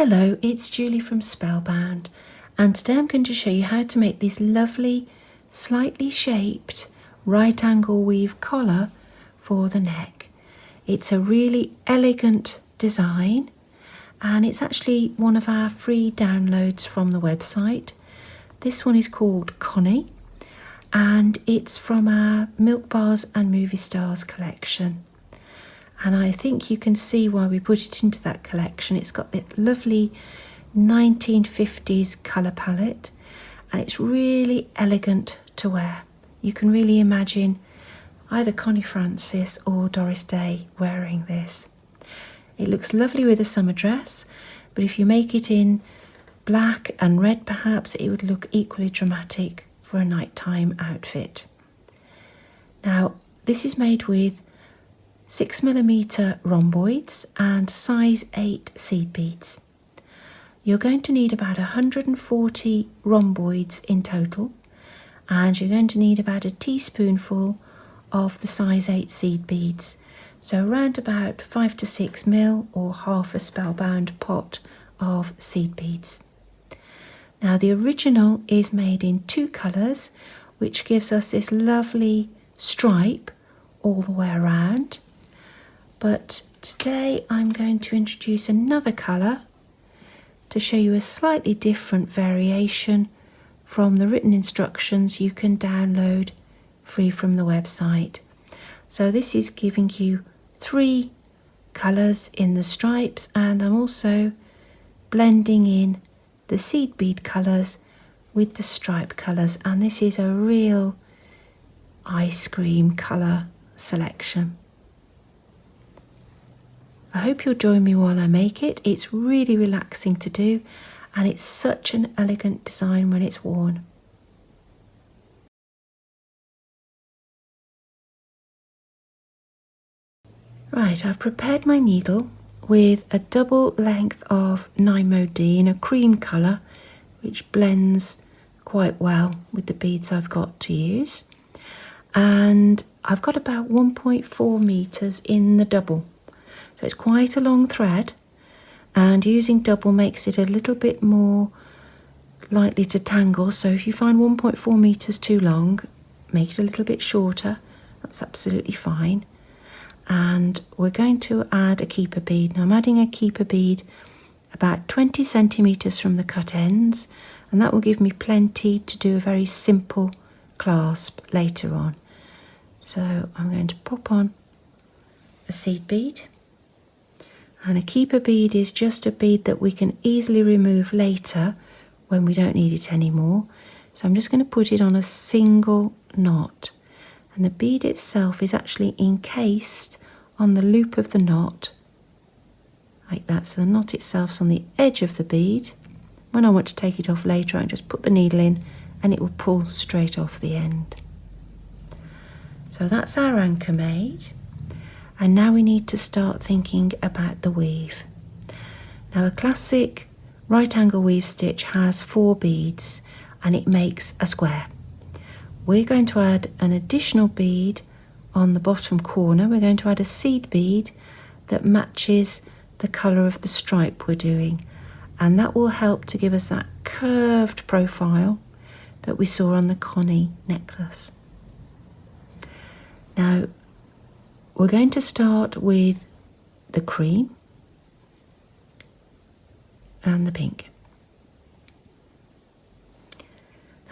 Hello, it's Julie from Spellbound, and today I'm going to show you how to make this lovely, slightly shaped right angle weave collar for the neck. It's a really elegant design, and it's actually one of our free downloads from the website. This one is called Connie, and it's from our Milk Bars and Movie Stars collection. And I think you can see why we put it into that collection. It's got that lovely 1950s colour palette, and it's really elegant to wear. You can really imagine either Connie Francis or Doris Day wearing this. It looks lovely with a summer dress, but if you make it in black and red perhaps, it would look equally dramatic for a nighttime outfit. Now, this is made with 6mm rhomboids and size 8 seed beads. You're going to need about 140 rhomboids in total, and you're going to need about a teaspoonful of the size 8 seed beads, so around about 5 to 6 ml or half a Spellbound pot of seed beads. Now, the original is made in 2 colours, which gives us this lovely stripe all the way around. But today I'm going to introduce another colour to show you a slightly different variation from the written instructions you can download free from the website. So this is giving you 3 colours in the stripes, and I'm also blending in the seed bead colours with the stripe colours, and this is a real ice cream colour selection. I hope you'll join me while I make it. It's really relaxing to do, and it's such an elegant design when it's worn. Right, I've prepared my needle with a double length of 9MoD in a cream colour, which blends quite well with the beads I've got to use. And I've got about 1.4 meters in the double. So it's quite a long thread, and using double makes it a little bit more likely to tangle. So if you find 1.4 meters too long, make it a little bit shorter. That's absolutely fine. And we're going to add a keeper bead. Now I'm adding a keeper bead about 20 centimeters from the cut ends, and that will give me plenty to do a very simple clasp later on. So I'm going to pop on a seed bead. And a keeper bead is just a bead that we can easily remove later when we don't need it anymore. So I'm just going to put it on a single knot. And the bead itself is actually encased on the loop of the knot, like that. So the knot itself is on the edge of the bead. When I want to take it off later, I can just put the needle in and it will pull straight off the end. So that's our anchor made. And now we need to start thinking about the weave. Now, a classic right angle weave stitch has 4 beads and it makes a square. We're going to add an additional bead on the bottom corner. We're going to add a seed bead that matches the colour of the stripe we're doing, and that will help to give us that curved profile that we saw on the Connie necklace. Now, we're going to start with the cream and the pink.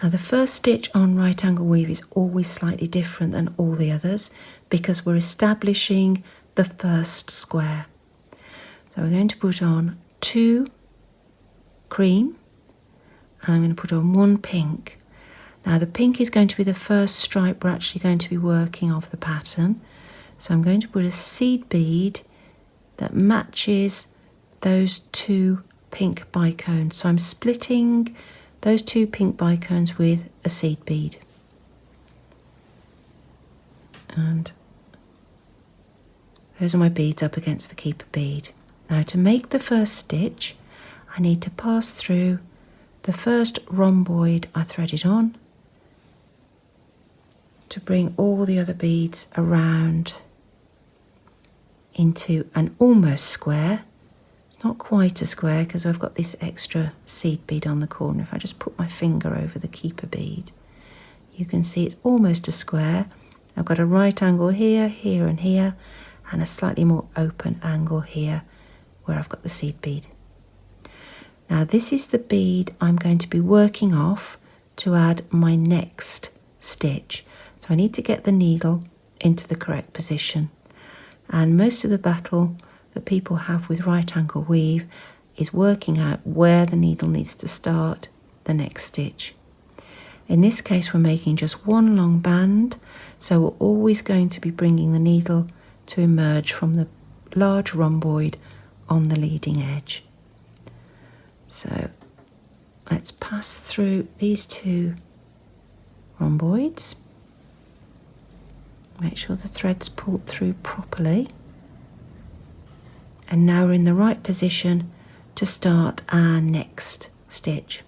Now, the first stitch on right angle weave is always slightly different than all the others because we're establishing the first square. So we're going to put on 2 cream and I'm going to put on 1 pink. Now, the pink is going to be the first stripe we're actually going to be working off the pattern. So I'm going to put a seed bead that matches those 2 pink bicones. So I'm splitting those 2 pink bicones with a seed bead. And those are my beads up against the keeper bead. Now, to make the first stitch, I need to pass through the first rhomboid I threaded on to bring all the other beads around into an almost square. It's It's not quite a square because I've got this extra seed bead on the corner. If I just put my finger over the keeper bead, you can see it's almost a square. I've got a right angle here, here and here, and a slightly more open angle here where I've got the seed bead. Now this is the bead I'm going to be working off to add my next stitch. So I need to get the needle into the correct position. And most of the battle that people have with right angle weave is working out where the needle needs to start the next stitch. In this case we're making just one long band, so we're always going to be bringing the needle to emerge from the large rhomboid on the leading edge. So let's pass through these two rhomboids. Make sure the thread's pulled through properly. And now we're in the right position to start our next stitch.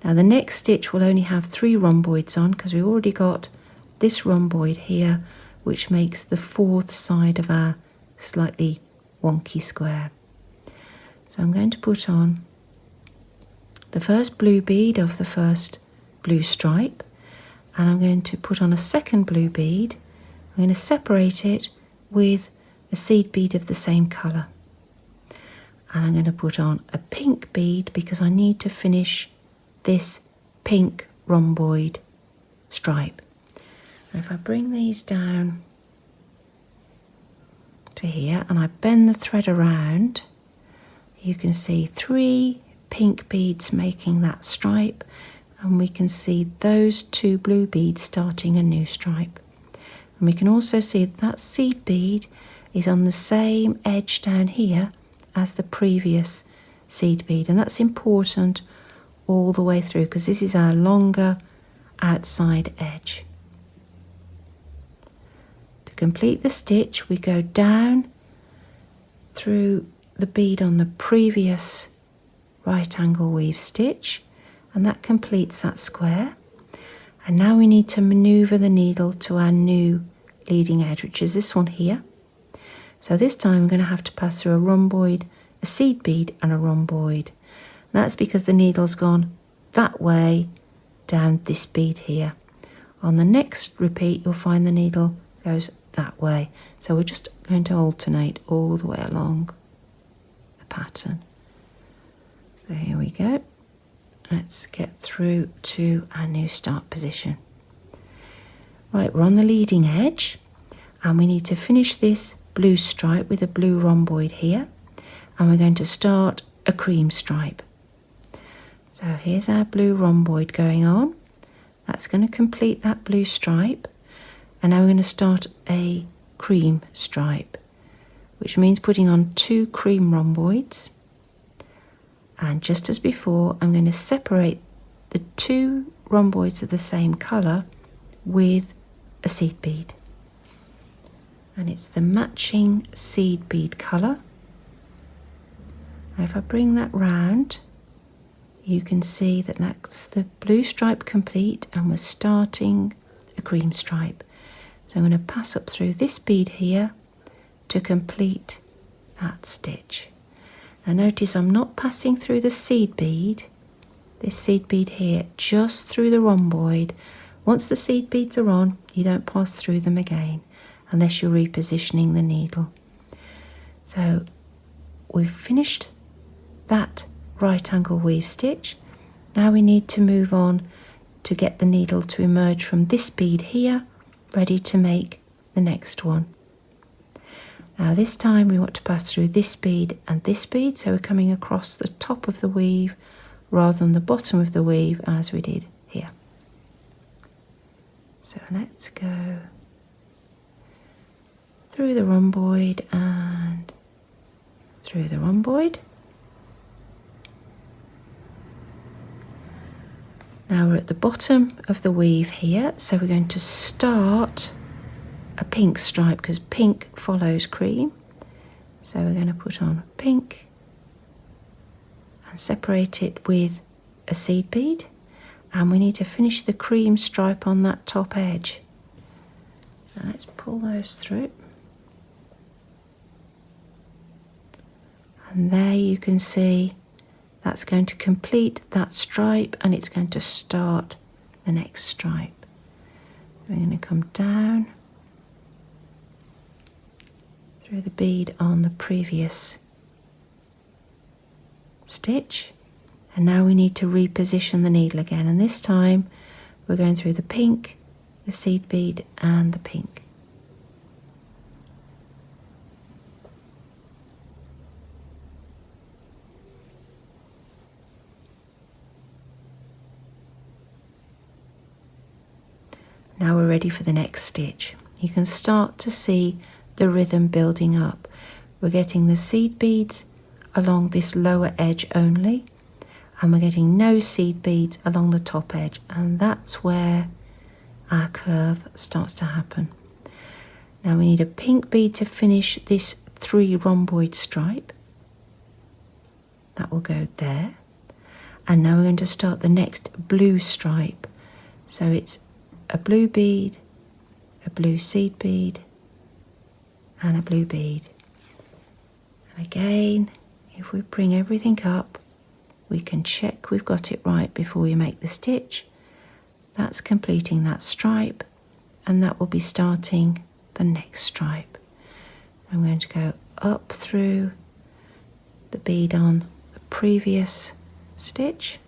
Now the next stitch will only have 3 rhomboids on because we've already got this rhomboid here, which makes the 4th side of our slightly wonky square. So I'm going to put on the first blue bead of the first blue stripe, and I'm going to put on a second blue bead. I'm going to separate it with a seed bead of the same colour. And I'm going to put on a pink bead because I need to finish this pink rhomboid stripe. And if I bring these down to here and I bend the thread around, you can see 3 pink beads making that stripe, and we can see those 2 blue beads starting a new stripe. And we can also see that seed bead is on the same edge down here as the previous seed bead, and that's important all the way through because this is our longer outside edge. To complete the stitch, we go down through the bead on the previous right angle weave stitch, and that completes that square. And now we need to maneuver the needle to our new leading edge, which is this one here. So this time I'm going to have to pass through a rhomboid, a seed bead and a rhomboid. And that's because the needle's gone that way down this bead here. On the next repeat you'll find the needle goes that way. So we're just going to alternate all the way along the pattern. So here we go. Let's get through to our new start position. Right, we're on the leading edge and we need to finish this blue stripe with a blue rhomboid here, and we're going to start a cream stripe. So here's our blue rhomboid going on. That's going to complete that blue stripe, and now we're going to start a cream stripe, which means putting on 2 cream rhomboids. And just as before, I'm going to separate the 2 rhomboids of the same colour with a seed bead. And it's the matching seed bead colour. Now if I bring that round, you can see that that's the blue stripe complete and we're starting a cream stripe. So I'm going to pass up through this bead here to complete that stitch. Now notice I'm not passing through the seed bead, this seed bead here, just through the rhomboid. Once the seed beads are on, you don't pass through them again unless you're repositioning the needle. So we've finished that right angle weave stitch. Now we need to move on to get the needle to emerge from this bead here, ready to make the next one. Now this time we want to pass through this bead and this bead, so we're coming across the top of the weave rather than the bottom of the weave as we did here. So let's go through the rhomboid and through the rhomboid. Now we're at the bottom of the weave here, so we're going to start a pink stripe because pink follows cream. So we're going to put on pink and separate it with a seed bead, and we need to finish the cream stripe on that top edge. Now let's pull those through. And there you can see that's going to complete that stripe, and it's going to start the next stripe. We're going to come down through the bead on the previous stitch, and now we need to reposition the needle again, and this time we're going through the pink, the seed bead and the pink. Now we're ready for the next stitch. You can start to see the rhythm building up. We're getting the seed beads along this lower edge only, and we're getting no seed beads along the top edge, and that's where our curve starts to happen. Now we need a pink bead to finish this 3 rhomboid stripe. That will go there. And now we're going to start the next blue stripe. So it's a blue bead, a blue seed bead, and a blue bead. And again, if we bring everything up, we can check we've got it right before we make the stitch. That's completing that stripe, and that will be starting the next stripe. I'm going to go up through the bead on the previous stitch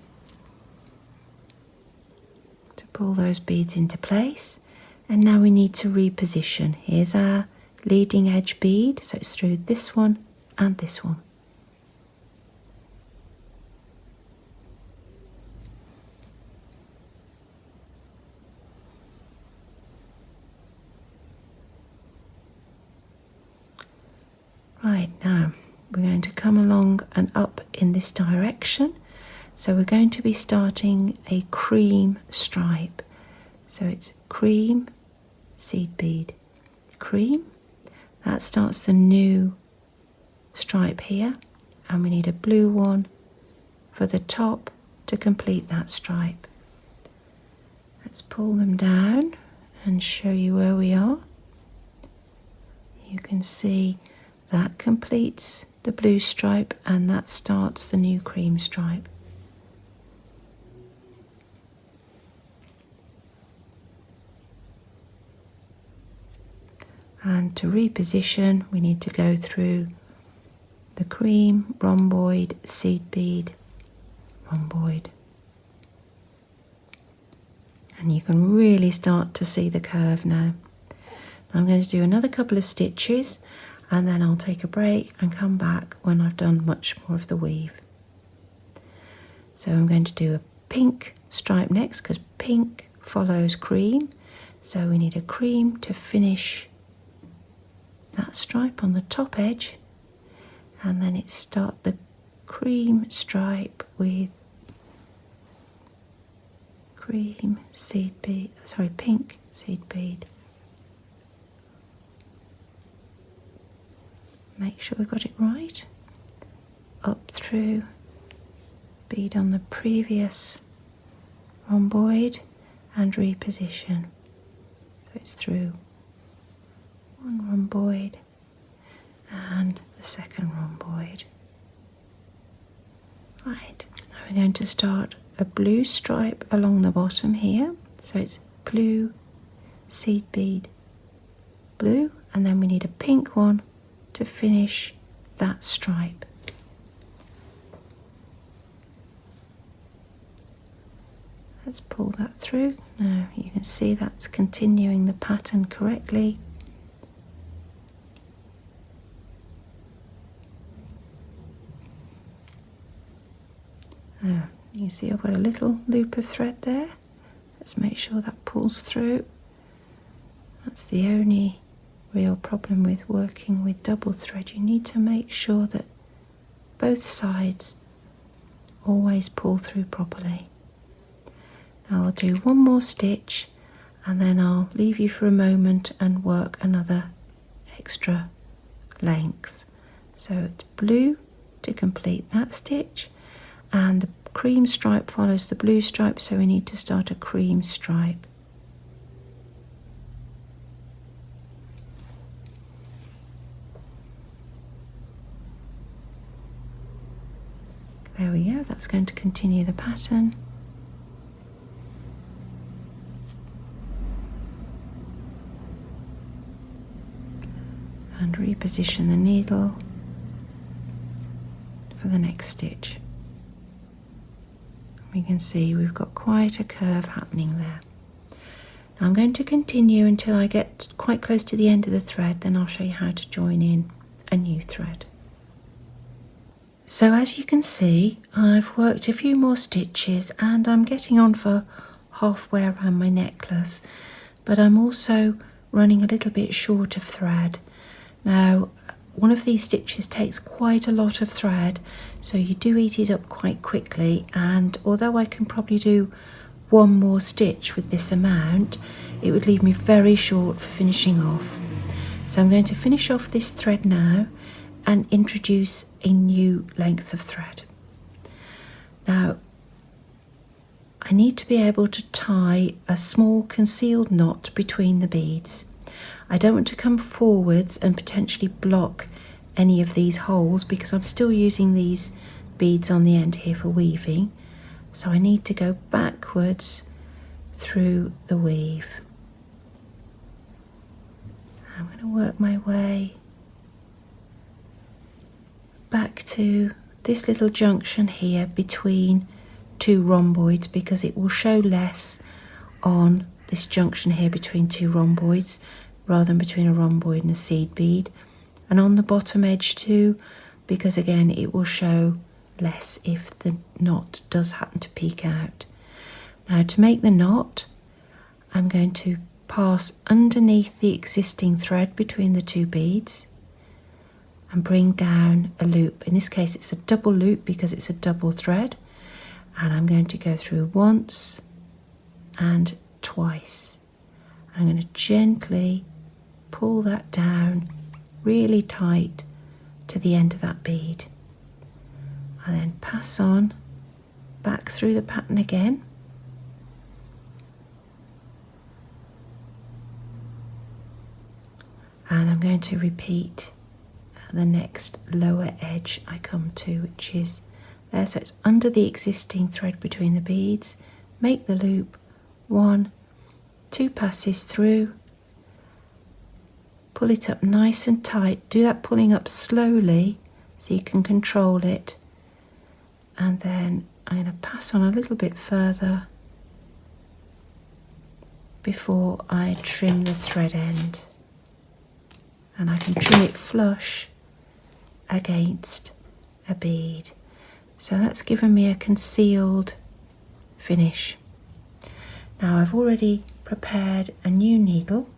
to pull those beads into place, and now we need to reposition. Here's our leading edge bead, so it's through this one and this one. Right, now we're going to come along and up in this direction. So we're going to be starting a cream stripe. So it's cream, seed bead, cream. That starts the new stripe here, and we need a blue one for the top to complete that stripe. Let's pull them down and show you where we are. You can see that completes the blue stripe, and that starts the new cream stripe. And to reposition, we need to go through the cream, rhomboid, seed bead, rhomboid. And you can really start to see the curve now. I'm going to do another couple of stitches, and then I'll take a break and come back when I've done much more of the weave. So I'm going to do a pink stripe next, because pink follows cream. So we need a cream to finish that stripe on the top edge, and then it start the cream stripe with cream seed bead, pink seed bead. Make sure we got it right. Up through bead on the previous rhomboid and reposition. So it's through one rhomboid and the second rhomboid. Right, now we're going to start a blue stripe along the bottom here. So it's blue, seed bead, blue, and then we need a pink one to finish that stripe. Let's pull that through. Now you can see that's continuing the pattern correctly. Now you can see I've got a little loop of thread there. Let's make sure that pulls through. That's the only real problem with working with double thread. You need to make sure that both sides always pull through properly. Now I'll do one more stitch, and then I'll leave you for a moment and work another extra length. So it's blue to complete that stitch, and the cream stripe follows the blue stripe, so we need to start a cream stripe. There we go, that's going to continue the pattern. And reposition the needle for the next stitch. We can see we've got quite a curve happening there. Now I'm going to continue until I get quite close to the end of the thread, then I'll show you how to join in a new thread. So as you can see, I've worked a few more stitches and I'm getting on for halfway around my necklace, but I'm also running a little bit short of thread. Now, one of these stitches takes quite a lot of thread, so you do eat it up quite quickly, and although I can probably do one more stitch with this amount, it would leave me very short for finishing off. So I'm going to finish off this thread now and introduce a new length of thread. Now, I need to be able to tie a small concealed knot between the beads. I don't want to come forwards and potentially block any of these holes because I'm still using these beads on the end here for weaving. So I need to go backwards through the weave. I'm going to work my way back to this little junction here between two rhomboids because it will show less on this junction here between two rhomboids rather than between a rhomboid and a seed bead, and on the bottom edge too, because again it will show less if the knot does happen to peek out. Now to make the knot, I'm going to pass underneath the existing thread between the two beads and bring down a loop. In this case it's a double loop because it's a double thread, and I'm going to go through once and twice. I'm going to gently pull that down really tight to the end of that bead, and then pass on back through the pattern again, and I'm going to repeat at the next lower edge I come to, which is there. So it's under the existing thread between the beads, make the loop, 1, 2 passes through, pull it up nice and tight. Do that pulling up slowly so you can control it, and then I'm going to pass on a little bit further before I trim the thread end, and I can trim it flush against a bead. So that's given me a concealed finish. Now I've already prepared a new needle.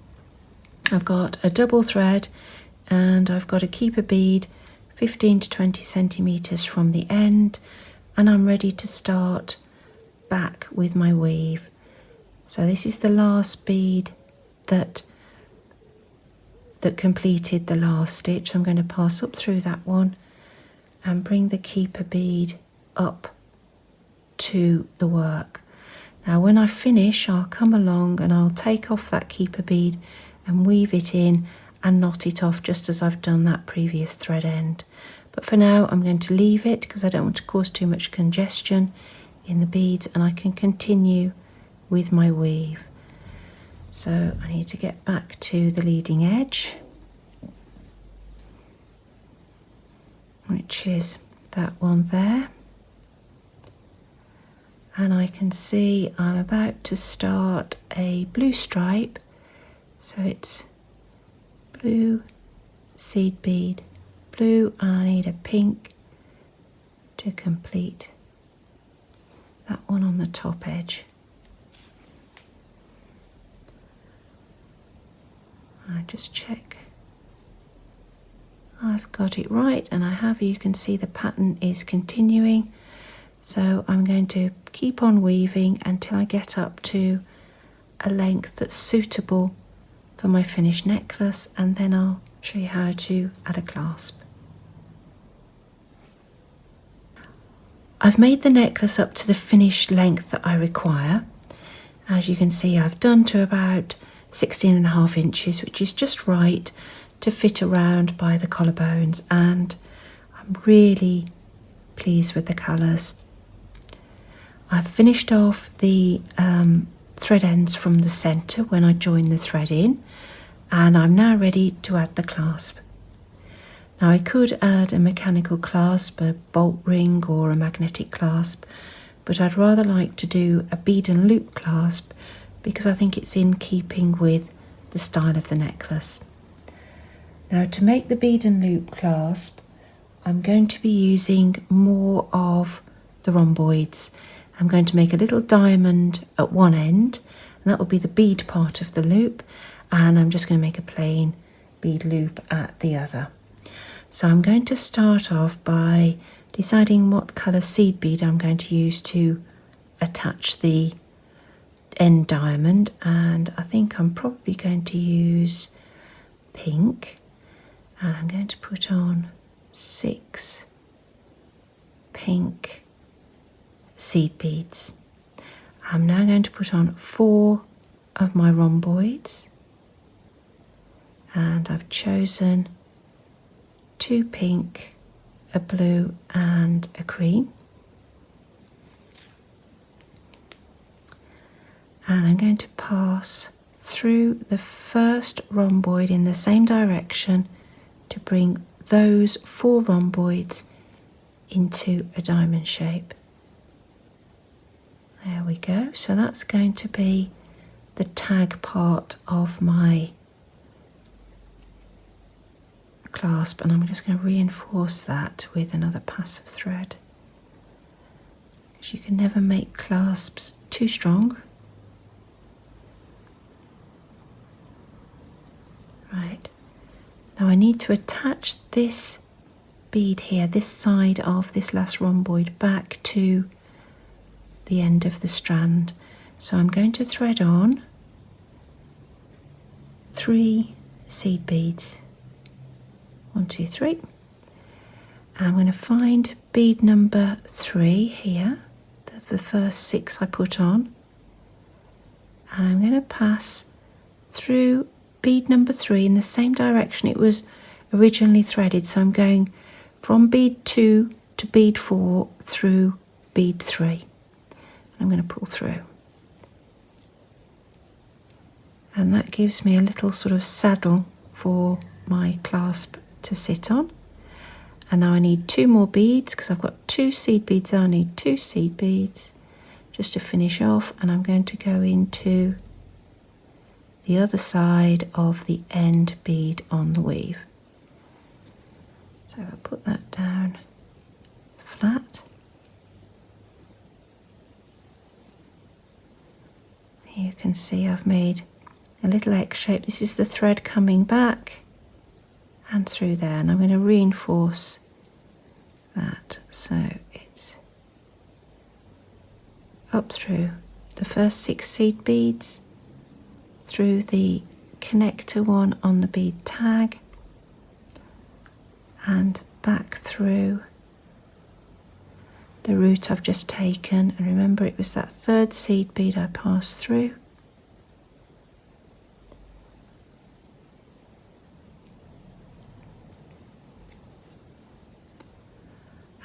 I've got a double thread and I've got a keeper bead 15 to 20 centimeters from the end, and I'm ready to start back with my weave. So this is the last bead that completed the last stitch. I'm going to pass up through that one and bring the keeper bead up to the work. Now when I finish, I'll come along and I'll take off that keeper bead and weave it in and knot it off just as I've done that previous thread end. But for now I'm going to leave it because I don't want to cause too much congestion in the beads, and I can continue with my weave. So I need to get back to the leading edge, which is that one there, and I can see I'm about to start a blue stripe. So it's blue, seed bead, blue, and I need a pink to complete that one on the top edge. I just check I've got it right, and I have. You can see the pattern is continuing, so I'm going to keep on weaving until I get up to a length that's suitable for my finished necklace, and then I'll show you how to add a clasp. I've made the necklace up to the finished length that I require. As you can see, I've done to about 16.5 inches, which is just right to fit around by the collarbones, and I'm really pleased with the colours. I've finished off the thread ends from the centre when I joined the thread in, and I'm now ready to add the clasp. Now I could add a mechanical clasp, a bolt ring or a magnetic clasp, but I'd rather like to do a bead and loop clasp because I think it's in keeping with the style of the necklace. Now to make the bead and loop clasp, I'm going to be using more of the rhomboids. I'm going to make a little diamond at one end, and that will be the bead part of the loop, and I'm just going to make a plain bead loop at the other. So I'm going to start off by deciding what colour seed bead I'm going to use to attach the end diamond, and I think I'm probably going to use pink, and I'm going to put on 6 pink seed beads. I'm now going to put on 4 of my rhomboids, and I've chosen 2 pink, a blue and a cream, and I'm going to pass through the first rhomboid in the same direction to bring those 4 rhomboids into a diamond shape. There we go. So that's going to be the tag part of my clasp, and I'm just going to reinforce that with another pass of thread, because you can never make clasps too strong. Right, now I need to attach this bead here, this side of this last rhomboid, back to the end of the strand. So I'm going to thread on 3 seed beads. 1, 2, 3. I'm going to find bead number 3 here, the first 6 I put on, and I'm going to pass through bead number 3 in the same direction it was originally threaded. So I'm going from bead 2 to bead 4 through bead 3. I'm going to pull through, and that gives me a little sort of saddle for my clasp to sit on. And now I need 2 more beads, because I've got 2 seed beads. I need 2 seed beads just to finish off, and I'm going to go into the other side of the end bead on the weave. So I'll put that down flat. You can see I've made a little X shape. This is the thread coming back and through there, and I'm going to reinforce that so it's up through the first 6 seed beads, through the connector one on the bead tag, and back through the route I've just taken. And remember, it was that 3rd seed bead I passed through.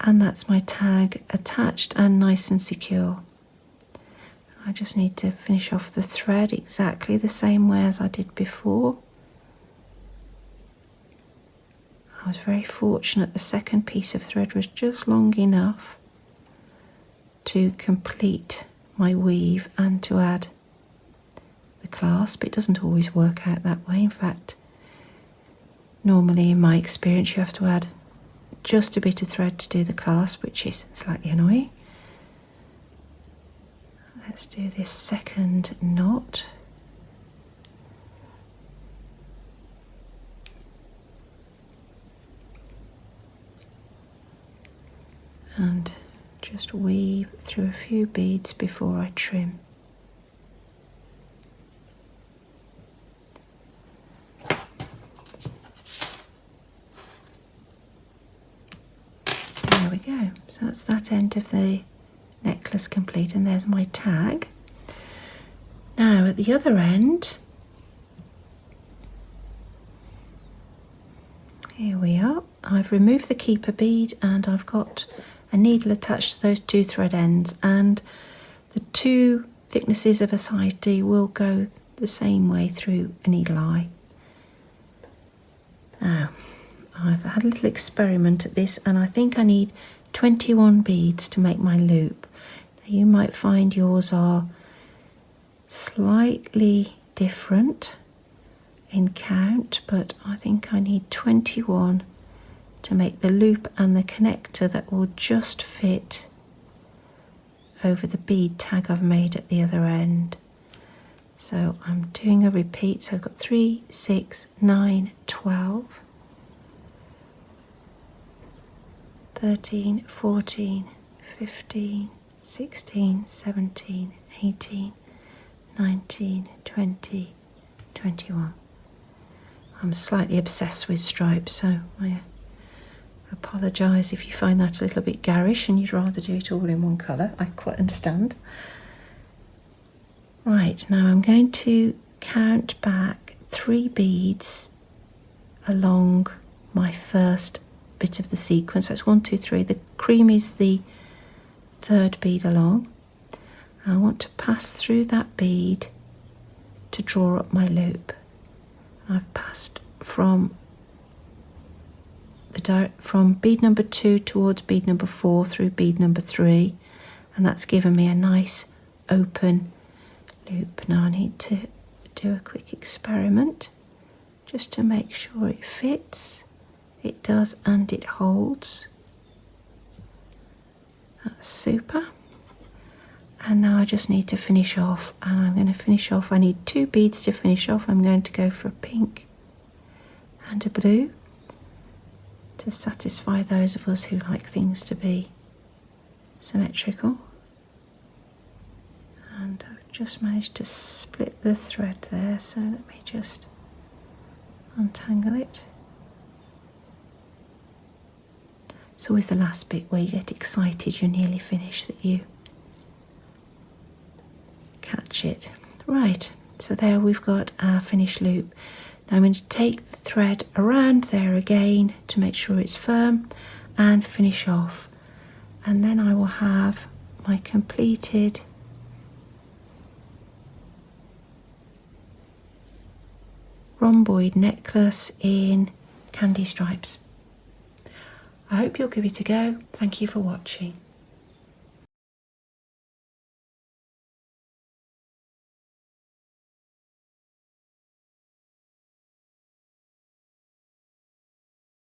And that's my tag attached and nice and secure. I just need to finish off the thread exactly the same way as I did before. I was very fortunate, the second piece of thread was just long enough to complete my weave and to add the clasp. It doesn't always work out that way. In fact, normally in my experience you have to add just a bit of thread to do the clasp, which is slightly annoying. Let's do this second knot. And just weave through a few beads before I trim. There we go. So that's that end of the necklace complete, and there's my tag. Now at the other end, here we are. I've removed the keeper bead and I've got a needle attached to those 2 thread ends, and the 2 thicknesses of a size D will go the same way through a needle eye. Now, I've had a little experiment at this, and I think I need 21 beads to make my loop. Now, you might find yours are slightly different in count, but I think I need 21 to make the loop and the connector that will just fit over the bead tag I've made at the other end. So I'm doing a repeat, so I've got 3, 6, 9, 12, 13, 14, 15, 16, 17, 18, 19, 20, 21. I'm slightly obsessed with stripes, so I apologise if you find that a little bit garish and you'd rather do it all in one colour. I quite understand. Right, now I'm going to count back 3 beads along my first bit of the sequence. That's 1, 2, 3. The cream is the 3rd bead along. I want to pass through that bead to draw up my loop. I've passed from bead number 2 towards bead number 4 through bead number 3, and that's given me a nice open loop. Now I need to do a quick experiment just to make sure it fits. It does, and it holds. That's super. And now I just need to finish off, and I'm going to finish off. I need 2 beads to finish off. I'm going to go for a pink and a blue to satisfy those of us who like things to be symmetrical. And I've just managed to split the thread there, so let me just untangle it. It's always the last bit where you get excited, you're nearly finished, that you catch it. Right, so there we've got our finished loop. Now I'm going to take the thread around there again to make sure it's firm and finish off, and then I will have my completed rhomboid necklace in candy stripes. I hope you'll give it a go. Thank you for watching.